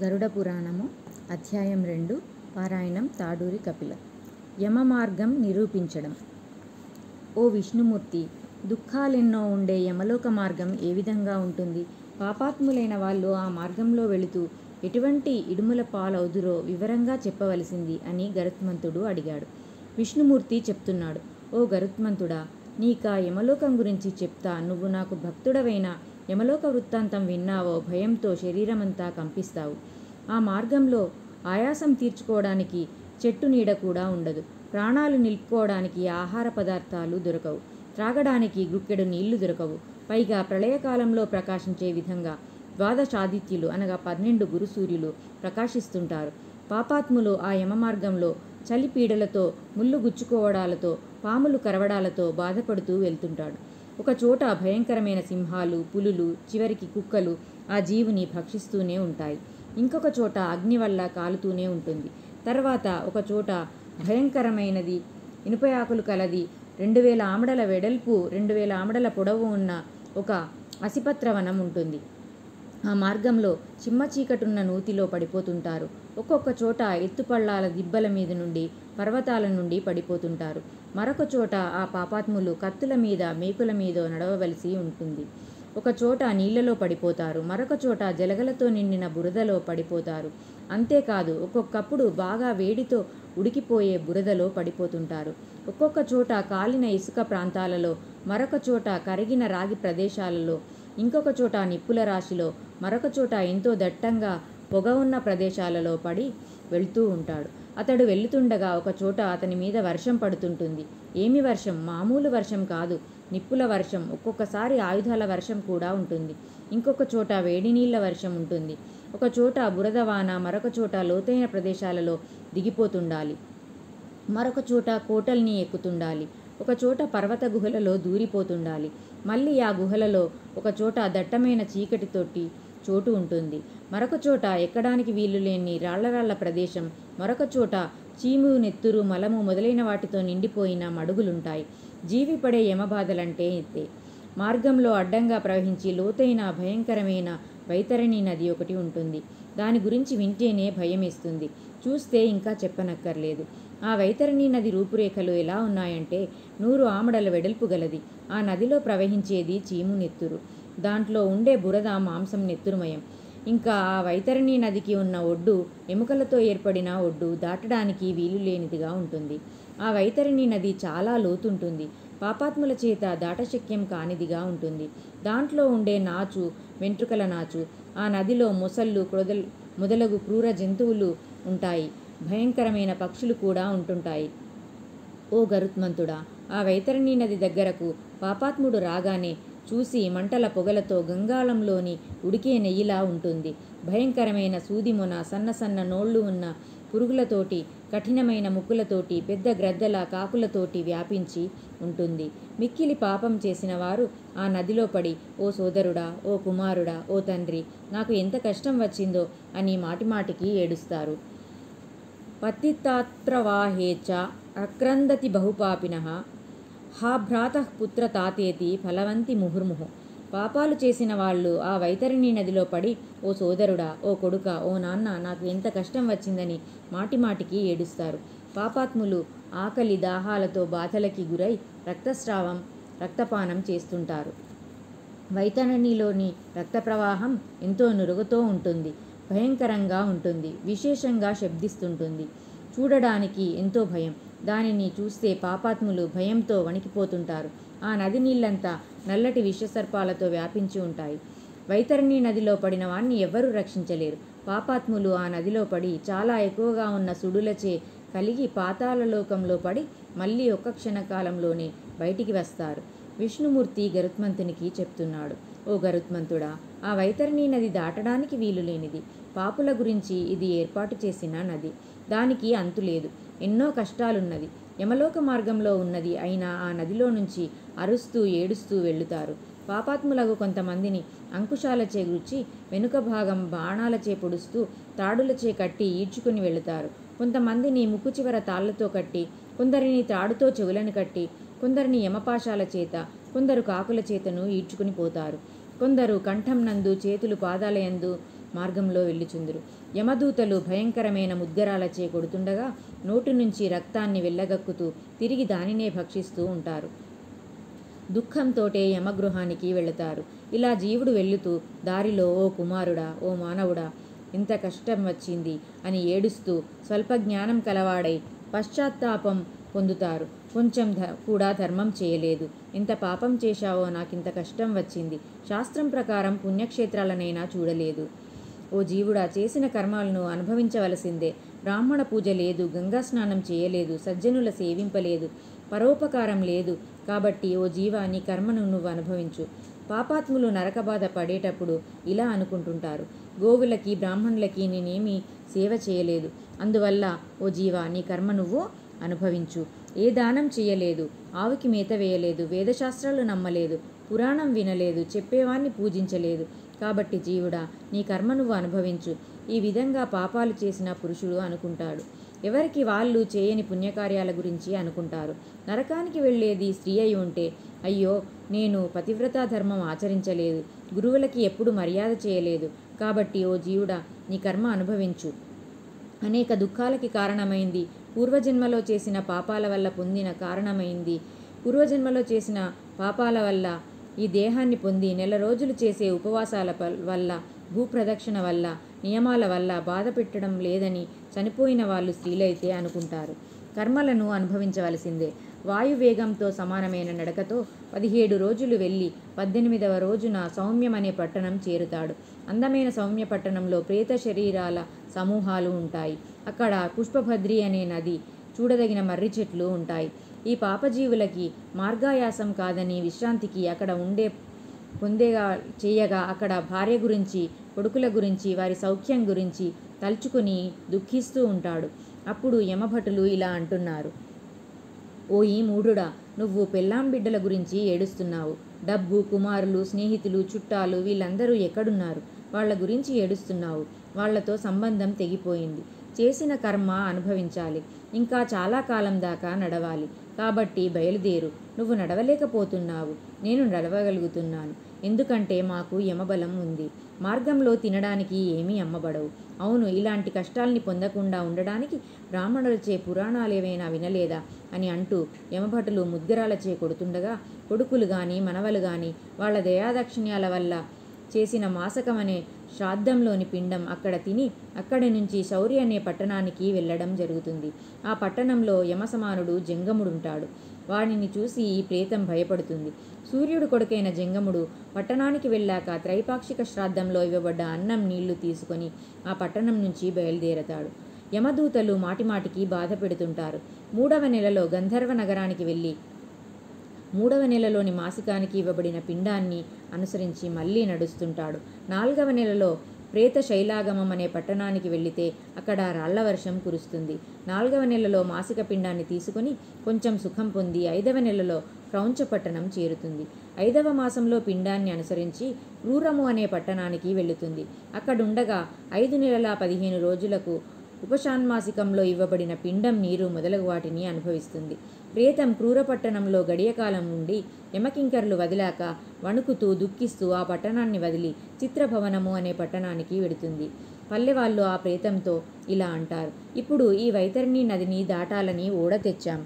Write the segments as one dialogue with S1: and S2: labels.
S1: గరుడ పురాణము అధ్యాయం 2 పారాయణం తాడూరి కపిల. యమ మార్గం నిరూపించడం. ఓ విష్ణుమూర్తి, దుఃఖాలెన్నో ఉండే యమలోక మార్గం ఏ విధంగా ఉంటుంది? పాపాత్ములైన వాళ్ళు ఆ మార్గంలో వెళుతూ ఎటువంటి ఇడుముల పాలవుదురో వివరంగా చెప్పవలసింది అని గరుత్మంతుడు అడిగాడు. విష్ణుమూర్తి చెప్తున్నాడు, ఓ గరుత్మంతుడా, నీకా యమలోకం గురించి చెప్తా. నువ్వు నాకు భక్తుడవైన యమలోక వృత్తాంతం విన్నావో భయంతో శరీరమంతా కంపిస్తావు. ఆ మార్గంలో ఆయాసం తీర్చుకోవడానికి చెట్టు నీడ కూడా ఉండదు. ప్రాణాలు నిలుపుకోవడానికి ఆహార పదార్థాలు దొరకవు. త్రాగడానికి గుక్కెడు నీళ్లు దొరకవు. పైగా ప్రళయకాలంలో ప్రకాశించే విధంగా ద్వాదశాదిత్యులు అనగా 12 గురుసూర్యులు ప్రకాశిస్తుంటారు. పాపాత్ములు ఆ యమ మార్గంలో చలి పీడలతో, ముళ్ళు గుచ్చుకోవడాలతో, పాములు కరవడాలతో బాధపడుతూ వెళ్తుంటాడు. ఒక చోట భయంకరమైన సింహాలు, పులులు, చివరికి కుక్కలు ఆ జీవుని భక్షిస్తూనే ఉంటాయి. ఇంకొక చోట అగ్ని వల్ల కాలుతూనే ఉంటుంది. తర్వాత ఒక చోట భయంకరమైనది ఇనుపయాకులు కలది 2000 ఆమడల వెడల్పు 2000 ఆమడల పొడవు ఉన్న ఒక అసిపత్రవనం ఉంటుంది. ఆ మార్గంలో చిమ్మ చీకటున్న నూతిలో పడిపోతుంటారు. ఒక్కొక్క చోట ఎత్తుపళ్ళాల దిబ్బల మీద నుండి, పర్వతాల నుండి పడిపోతుంటారు. మరొక చోట ఆ పాపాత్ములు కత్తుల మీద, మేకుల మీద నడవవలసి ఉంటుంది. ఒక చోట నీళ్లలో పడిపోతారు. మరొక చోట జలగలతో నిండిన బురదలో పడిపోతారు. అంతేకాదు ఒక్కొక్కప్పుడు బాగా వేడితో ఉడికిపోయే బురదలో పడిపోతుంటారు. ఒక్కొక్క చోట కాలిన ఇసుక ప్రాంతాలలో, మరొక చోట కరిగిన రాగి ప్రదేశాలలో, ఇంకొక చోట నిప్పుల రాశిలో, మరొక చోట ఎంతో దట్టంగా పొగ ఉన్న ప్రదేశాలలో పడి వెళ్తూ ఉంటాడు. అతడు వెళ్తుండగా ఒక చోట అతని మీద వర్షం పడుతుంటుంది. ఏమి వర్షం? మామూలు వర్షం కాదు, నిప్పుల వర్షం. ఒక్కొక్కసారి ఆయుధాల వర్షం కూడా ఉంటుంది. ఇంకొక చోట వేడి నీళ్ల వర్షం ఉంటుంది. ఒక చోట బురద వాన, మరొక చోట లోతైన ప్రదేశాలలో దిగిపోతుండాలి. మరొక చోట కోటల్ని ఎక్కుతుండాలి. ఒక చోట పర్వత గుహలలో దూరిపోతుండాలి. మళ్ళీ ఆ గుహలలో ఒక చోట దట్టమైన చీకటితోటి చోటు ఉంటుంది. మరొక చోట ఎక్కడానికి వీలు లేని రాళ్ల ప్రదేశం, మరొక చోట చీము, నెత్తురు, మలము మొదలైన వాటితో నిండిపోయిన మడుగులుంటాయి. జీవి పడే యమబాధలంటే ఇదే. మార్గంలో అడ్డంగా ప్రవహించి లోతైన భయంకరమైన వైతరణి నది ఒకటి ఉంటుంది. దాని గురించి వింటేనే భయమేస్తుంది. చూస్తే ఇంకా చెప్పనక్కర్లేదు. ఆ వైతరణి నది రూపురేఖలు ఎలా ఉన్నాయంటే 100 ఆమడల వెడల్పు గలది. ఆ నదిలో ప్రవహించేది చీము, నెత్తురు. దాంట్లో ఉండే బురద మాంసం, నెత్తురుమయం. ఇంకా ఆ వైతరణి నదికి ఉన్న ఒడ్డు ఎముకలతో ఏర్పడిన ఒడ్డు, దాటడానికి వీలు లేనిదిగా ఉంటుంది. ఆ వైతరణి నది చాలా లోతుంటుంది. పాపాత్ముల చేత దాటశక్యం కానిదిగా ఉంటుంది. దాంట్లో ఉండే నాచు, వెంట్రుకల నాచు. ఆ నదిలో మొసళ్ళు, మొదలగు క్రూర జంతువులు ఉంటాయి. భయంకరమైన పక్షులు కూడా ఉంటుంటాయి. ఓ గరుత్మంతుడా, ఆ వైతరణి నది దగ్గరకు పాపాత్ముడు రాగానే చూసి మంటల పొగలతో గంగాళంలోని ఉడికే నెయ్యిలా ఉంటుంది. భయంకరమైన సూదిమొన, సన్న సన్న నోళ్లు ఉన్న పురుగులతోటి, కఠినమైన ముక్కులతోటి, పెద్ద గ్రద్దల కాకులతోటి వ్యాపించి ఉంటుంది. మిక్కిలి పాపం చేసిన వారు ఆ నదిలో పడి, ఓ సోదరుడా, ఓ కుమారుడా, ఓ తండ్రి, నాకు ఎంత కష్టం వచ్చిందో అని మాటిమాటికి ఏడుస్తారు. పతితాత్రవాహేచ అక్రందతి బహుపాపినః హా భ్రాతః పుత్ర తాతేతి ఫలవంతి ముహుర్ముహు. పాపాలు చేసిన వాళ్ళు ఆ వైతరణి నదిలో పడి, ఓ సోదరుడా, ఓ కొడుక, ఓ నాన్న, నాకు ఎంత కష్టం వచ్చిందని మాటిమాటికి ఏడుస్తారు. పాపాత్ములు ఆకలి దాహాలతో బాధలకి గురై రక్తస్రావం, రక్తపానం చేస్తుంటారు. వైతరణిలోని రక్త ప్రవాహం ఎంతో నురుగుతో ఉంటుంది. భయంకరంగా ఉంటుంది. విశేషంగా శబ్దిస్తుంటుంది. చూడడానికి ఎంతో భయం. దానిని చూస్తే పాపాత్ములు భయంతో వణికిపోతుంటారు. ఆ నది నీళ్లంతా నల్లటి విషసర్పాలతో వ్యాపించి ఉంటాయి. వైతరణి నదిలో పడిన వాణ్ణి ఎవ్వరూ రక్షించలేరు. పాపాత్ములు ఆ నదిలో పడి చాలా ఎక్కువగా ఉన్న సుడులచే కలిగి పాతాళలోకంలో పడి మళ్ళీ ఒక్క క్షణకాలంలోనే బయటికి వస్తారు. విష్ణుమూర్తి గరుత్మంతునికి చెప్తున్నాడు, ఓ గరుత్మంతుడా, ఆ వైతరణి నది దాటడానికి వీలు లేనిది. పాపుల గురించి ఇది ఏర్పాటు చేసిన నది. దానికి అంతులేదు. ఎన్నో కష్టాలున్నది. యమలోక మార్గంలో ఉన్నది అయినా ఆ నదిలో నుంచి అరుస్తూ ఏడుస్తూ వెళ్తారు. పాపాత్ములకు కొంతమందిని అంకుశాలచే గుచ్చి, వెనుక భాగం బాణాలచే పొడుస్తూ, తాడులచే కట్టి ఈడ్చుకుని వెళుతారు. కొంతమందిని ముక్కు చివర తాళ్లతో కట్టి, కొందరిని తాడుతో చెవులను కట్టి, కొందరిని యమపాశాల చేత, కొందరు కాకుల చేతను ఈడ్చుకుని పోతారు. కొందరు కంఠం నందు, చేతులు పాదాలయందు మార్గంలో వెళ్ళుచుందురు. యమదూతలు భయంకరమైన ముద్గరాలచే కొడుతుండగా నోటి నుంచి రక్తాన్ని వెళ్ళగక్కుతూ తిరిగి దానినే భక్షిస్తూ ఉంటారు. దుఃఖంతోటే యమగృహానికి వెళతారు. ఇలా జీవుడు వెళ్ళుతూ దారిలో ఓ కుమారుడా, ఓ మానవుడా, ఇంత కష్టం వచ్చింది అని ఏడుస్తూ స్వల్ప జ్ఞానం కలవాడై పశ్చాత్తాపం పొందుతారు. కొంచెం కూడా ధర్మం చేయలేదు, ఇంత పాపం చేశావో, నాకింత కష్టం వచ్చింది, శాస్త్రం ప్రకారం పుణ్యక్షేత్రాలనైనా చూడలేదు. ఓ జీవుడా, చేసిన కర్మాలను అనుభవించవలసిందే. బ్రాహ్మణ పూజ లేదు, గంగా స్నానం చేయలేదు, సజ్జనుల సేవింపలేదు, పరోపకారం లేదు. కాబట్టి ఓ జీవా, నీ కర్మను నువ్వు అనుభవించు. పాపాత్ములు నరకబాధ పడేటప్పుడు ఇలా అనుకుంటుంటారు, గోవులకి బ్రాహ్మణులకి నేనేమీ సేవ చేయలేదు, అందువల్ల ఓ జీవా నీ కర్మ నువ్వు అనుభవించు. ఏ దానం చేయలేదు, ఆవుకి మేత వేయలేదు, వేదశాస్త్రాలు నమ్మలేదు, పురాణం వినలేదు, చెప్పేవాన్ని పూజించలేదు. కాబట్టి జీవుడా, నీ కర్మ నువ్వు అనుభవించు. ఈ విధంగా పాపాలు చేసిన పురుషుడు అనుకుంటాడు. ఎవరికి వాళ్ళు చేయని పుణ్యకార్యాల గురించి అనుకుంటారు. నరకానికి వెళ్ళేది స్త్రీ అయి ఉంటే, అయ్యో నేను పతివ్రతా ధర్మం ఆచరించలేదు, గురువులకి ఎప్పుడు మర్యాద చేయలేదు, కాబట్టి ఓ జీవుడా నీ కర్మ అనుభవించు. అనేక దుఃఖాలకి కారణమైంది పూర్వజన్మలో చేసిన పాపాల వల్ల పొందిన కారణమైంది. పూర్వజన్మలో చేసిన పాపాల వల్ల ఈ దేహాన్ని పొంది నెల రోజులు చేసే ఉపవాసాల వల్ల, భూప్రదక్షిణ వల్ల, నియమాల వల్ల బాధ పెట్టడం లేదని చనిపోయిన వాళ్ళు స్త్రీలైతే అనుకుంటారు. కర్మలను అనుభవించవలసిందే. వాయువేగంతో సమానమైన నడకతో 17 రోజులు వెళ్ళి 18వ రోజున సౌమ్యం అనే పట్టణం చేరుతాడు. అందమైన సౌమ్య పట్టణంలో ప్రేత శరీరాల సమూహాలు ఉంటాయి. అక్కడ పుష్పభద్రి అనే నది, చూడదగిన మర్రి చెట్లు ఉంటాయి. ఈ పాపజీవులకి మార్గాయాసం కాదని విశ్రాంతికి అక్కడ పొందేగా చేయగా అక్కడ భార్య గురించి, కొడుకుల గురించి, వారి సౌఖ్యం గురించి తలుచుకుని దుఃఖిస్తూ ఉంటాడు. అప్పుడు యమభటులు ఇలా అంటున్నారు, ఓ ఈ మూఢుడా, నువ్వు పెళ్ళాం బిడ్డల గురించి ఏడుస్తున్నావు. డబ్బు, కుమారులు, స్నేహితులు, చుట్టాలు వీళ్ళందరూ ఎక్కడున్నారు? వాళ్ళ గురించి ఏడుస్తున్నావు. వాళ్లతో సంబంధం తెగిపోయింది. చేసిన కర్మ అనుభవించాలి. ఇంకా చాలా కాలం దాకా నడవాలి. కాబట్టి బయలుదేరు. నువ్వు నడవలేకపోతున్నావు, నేను నడవగలుగుతున్నాను. ఎందుకంటే మాకు యమబలం ఉంది. మార్గంలో తినడానికి ఏమీ అమ్మబడవు. అవును, ఇలాంటి కష్టాల్ని పొందకుండా ఉండడానికి బ్రాహ్మణులచే పురాణాలేవైనా వినలేదా అని అంటూ యమభటులు ముద్గరాలచే కొడుతుండగా కొడుకులు గాని మనవలు గాని వాళ్ళ దయాదాక్షిణ్యాల వల్ల చేసిన మాసకమనే శ్రాద్ధంలోని పిండం అక్కడ తిని అక్కడి నుంచి శౌరి అనే పట్టణానికి వెళ్ళడం జరుగుతుంది. ఆ పట్టణంలో యమసమానుడు జంగముడుంటాడు. వాడిని చూసి ఈ ప్రేతం భయపడుతుంది. సూర్యుడు కొడుకైన జంగముడు పట్టణానికి వెళ్ళాక త్రైపాక్షిక శ్రాద్ధంలో ఇవ్వబడ్డ అన్నం నీళ్లు తీసుకొని ఆ పట్టణం నుంచి బయలుదేరతాడు. యమదూతలు మాటిమాటికి బాధ పెడుతుంటారు. 3వ నెలలో గంధర్వ నగరానికి వెళ్ళి 3వ నెలలోని మాసికానికి ఇవ్వబడిన పిండాన్ని అనుసరించి మళ్ళీ నడుస్తుంటాడు. 4వ నెలలో ప్రేత శైలాగమం అనే పట్టణానికి వెళితే అక్కడ రాళ్ల వర్షం కురుస్తుంది. 4వ నెలలో మాసిక పిండాన్ని తీసుకుని కొంచెం సుఖం పొంది 5వ నెలలో క్రౌంచ పట్టణం చేరుతుంది. 5వ మాసంలో పిండాన్ని అనుసరించి క్రూరము అనే పట్టణానికి వెళుతుంది. అక్కడుండగా 5 నెలల 15 రోజులకు ఉపశాన్మాసికంలో ఇవ్వబడిన పిండం, నీరు మొదలగు వాటిని అనుభవిస్తుంది. ప్రేతం క్రూరపట్టణంలో గడియకాలం నుండి యమకింకర్లు వదిలాక వణుకుతూ దుఃఖిస్తూ ఆ పట్టణాన్ని వదిలి చిత్రభవనము అనే పట్టణానికి వెడుతుంది. పల్లెవాళ్ళు ఆ ప్రేతంతో ఇలా అంటారు, ఇప్పుడు ఈ వైతరిణి నదిని దాటాలని ఓడ తెచ్చాం.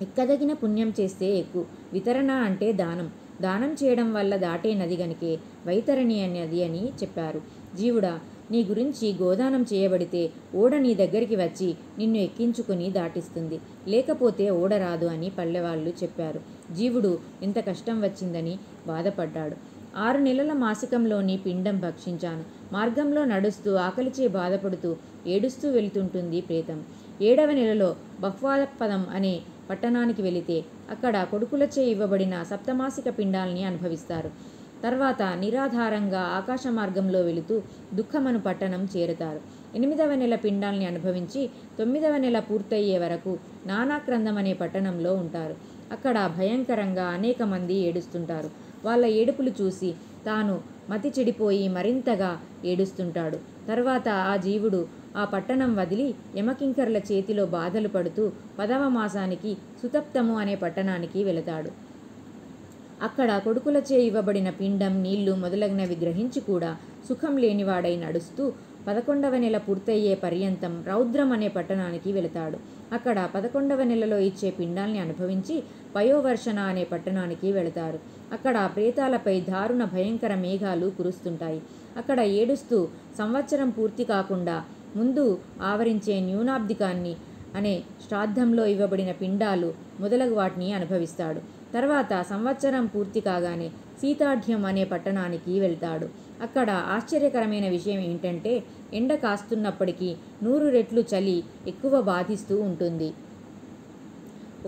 S1: ఎక్కదగిన పుణ్యం చేస్తే ఎక్కు. వితరణ అంటే దానం. దానం చేయడం వల్ల దాటే నది గనికే వైతరణి నది అని చెప్పారు. జీవుడా, నీ గురించి గోదానం చేయబడితే ఓడ నీ దగ్గరికి వచ్చి నిన్ను ఎక్కించుకుని దాటిస్తుంది, లేకపోతే ఓడ రాదు అని పల్లెవాళ్ళు చెప్పారు. జీవుడు ఎంత కష్టం వచ్చిందని బాధపడ్డాడు. 6 నెలల మాసికంలోని పిండం భక్షించాను. మార్గంలో నడుస్తూ ఆకలిచే బాధపడుతూ ఏడుస్తూ వెళ్తుంటుంది ప్రేతం. 7వ నెలలో బహ్వాపదం అనే పట్టణానికి వెళితే అక్కడ కొడుకులచే ఇవ్వబడిన సప్తమాసిక పిండాల్ని అనుభవిస్తారు. తర్వాత నిరాధారంగా ఆకాశ మార్గంలో వెళుతూ దుఃఖమను పట్టణం చేరుతారు. 8వ నెల పిండాల్ని అనుభవించి 9వ నెల పూర్తయ్యే వరకు నానాక్రందం అనే పట్టణంలో ఉంటారు. అక్కడ భయంకరంగా అనేక మంది ఏడుస్తుంటారు. వాళ్ళ ఏడుపులు చూసి తాను మతి చెడిపోయి మరింతగా ఏడుస్తుంటాడు. తర్వాత ఆ జీవుడు ఆ పట్టణం వదిలి యమకింకర్ల చేతిలో బాధలు పడుతూ 10వ మాసానికి సుతప్తము అనే పట్టణానికి వెళతాడు. అక్కడ కొడుకులచే ఇవ్వబడిన పిండం, నీళ్లు మొదలగునవి గ్రహించి కూడా సుఖం లేనివాడై నడుస్తూ 11వ నెల పూర్తయ్యే పర్యంతం రౌద్రం అనే పట్టణానికి వెళతాడు. అక్కడ 11వ నెలలో ఇచ్చే పిండాల్ని అనుభవించి పయోవర్షణ అనే పట్టణానికి వెళతారు. అక్కడ ప్రేతాలపై దారుణ భయంకర మేఘాలు కురుస్తుంటాయి. అక్కడ ఏడుస్తూ సంవత్సరం పూర్తి కాకుండా ముందు ఆవరించే న్యూనాబ్దికాన్ని అనే శ్రాద్ధంలో ఇవ్వబడిన పిండాలు మొదలగు వాటిని అనుభవిస్తాడు. తర్వాత సంవత్సరం పూర్తి కాగానే సీతాఢ్యం అనే పట్టణానికి వెళ్తాడు. అక్కడ ఆశ్చర్యకరమైన విషయం ఏంటంటే ఎండ కాస్తున్నప్పటికీ 100 రెట్లు చలి ఎక్కువ బాధిస్తూ ఉంటుంది.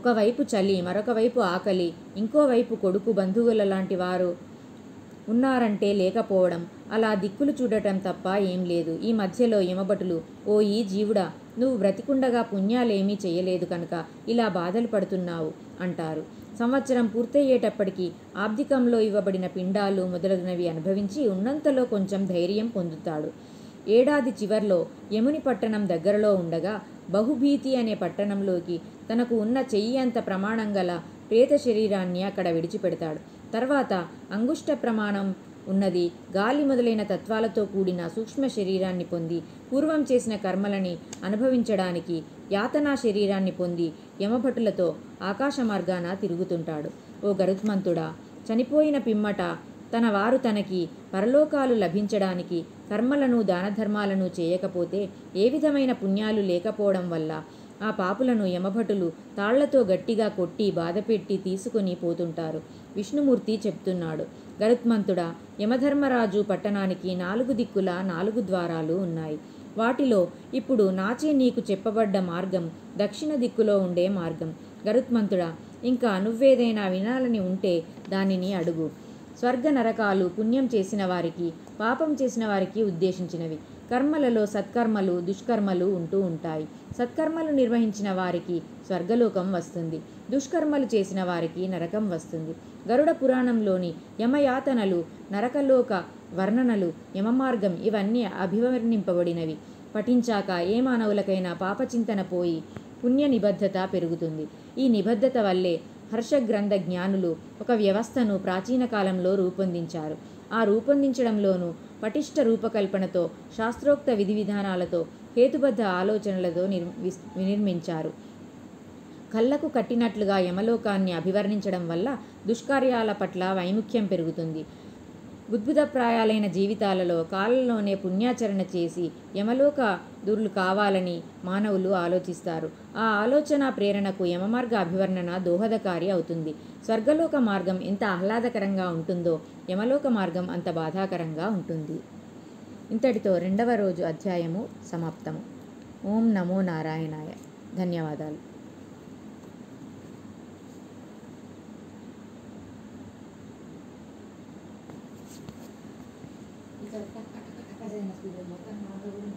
S1: ఒకవైపు చలి, మరొక వైపు ఆకలి, ఇంకోవైపు కొడుకు బంధువుల లాంటి వారు ఉన్నారంటే లేకపోవడం, అలా దిక్కులు చూడటం తప్ప ఏం లేదు. ఈ మధ్యలో యమభటులు, ఓ ఈ జీవుడా, నువ్వు బ్రతికుండగా పుణ్యాలేమీ చెయ్యలేదు కనుక ఇలా బాధలు పడుతున్నావు అంటారు. సంవత్సరం పూర్తయ్యేటప్పటికీ ఆబ్దికంలో ఇవ్వబడిన పిండాలు మొదలగునవి అనుభవించి ఉన్నంతలో కొంచెం ధైర్యం పొందుతాడు. ఏడాది చివర్లో యముని పట్టణం దగ్గరలో ఉండగా బహుభీతి అనే పట్టణంలోకి తనకు ఉన్న చెయ్యి అంత ప్రమాణం గల ప్రేత శరీరాన్ని అక్కడ విడిచిపెడతాడు. తర్వాత అంగుష్ట ప్రమాణం ఉన్నది గాలి మొదలైన తత్వాలతో కూడిన సూక్ష్మ శరీరాన్ని పొంది పూర్వం చేసిన కర్మలని అనుభవించడానికి యాతనా శరీరాన్ని పొంది యమభటులతో ఆకాశ మార్గాన తిరుగుతుంటాడు. ఓ గరుత్మంతుడా, చనిపోయిన పిమ్మట తన వారు తనకి పరలోకాలు లభించడానికి కర్మలను దానధర్మాలను చేయకపోతే ఏ విధమైన పుణ్యాలు లేకపోవడం వల్ల ఆ పాపులను యమభటులు తాళ్లతో గట్టిగా కొట్టి బాధపెట్టి తీసుకుని పోతుంటారు. విష్ణుమూర్తి చెప్తున్నాడు, గరుత్మంతుడా, యమధర్మరాజు పట్టణానికి 4 దిక్కుల 4 ద్వారాలు ఉన్నాయి. వాటిలో ఇప్పుడు నాచే నీకు చెప్పబడ్డ మార్గం దక్షిణ దిక్కులో ఉండే మార్గం. గరుత్మంతుడా, ఇంకా నువ్వేదైనా వినాలని ఉంటే దానిని అడుగు. స్వర్గ నరకాలు పుణ్యం చేసిన వారికి, పాపం చేసిన వారికి ఉద్దేశించినవి. కర్మలలో సత్కర్మలు, దుష్కర్మలు ఉంటూ ఉంటాయి. సత్కర్మలు నిర్వహించిన వారికి స్వర్గలోకం వస్తుంది, దుష్కర్మలు చేసిన వారికి నరకం వస్తుంది. గరుడ పురాణంలోని యమయాతనలు, నరకలోక వర్ణనలు, యమమార్గం ఇవన్నీ అభివర్ణింపబడినవి. పఠించాక ఏ మానవులకైనా పాపచింతన పోయి పుణ్య నిబద్ధత పెరుగుతుంది. ఈ నిబద్ధత వల్లే హర్షగ్రంథ జ్ఞానులు ఒక వ్యవస్థను ప్రాచీన కాలంలో రూపొందించారు. ఆ రూపొందించడంలోనూ పటిష్ట రూపకల్పనతో, శాస్త్రోక్త విధి విధానాలతో, హేతుబద్ధ ఆలోచనలతో నిర్మించారు. కళ్ళకు కట్టినట్లుగా యమలోకాన్ని అభివర్ణించడం వల్ల దుష్కార్యాల పట్ల వైముఖ్యం పెరుగుతుంది. బుద్భుతప్రాయాలైన జీవితాలలో కాలంలోనే పుణ్యాచరణ చేసి యమలోక దూరులు కావాలని మానవులు ఆలోచిస్తారు. ఆ ఆలోచన ప్రేరణకు యమమార్గ అభివర్ణన దోహదకారి అవుతుంది. స్వర్గలోక మార్గం ఎంత ఆహ్లాదకరంగా ఉంటుందో యమలోక మార్గం అంత బాధాకరంగా ఉంటుంది. ఇంతటితో 2వ రోజు అధ్యాయము సమాప్తము. ఓం నమో నారాయణాయ. ధన్యవాదాలు. Kita tak kata-kata saya nak sudah makan, makan pun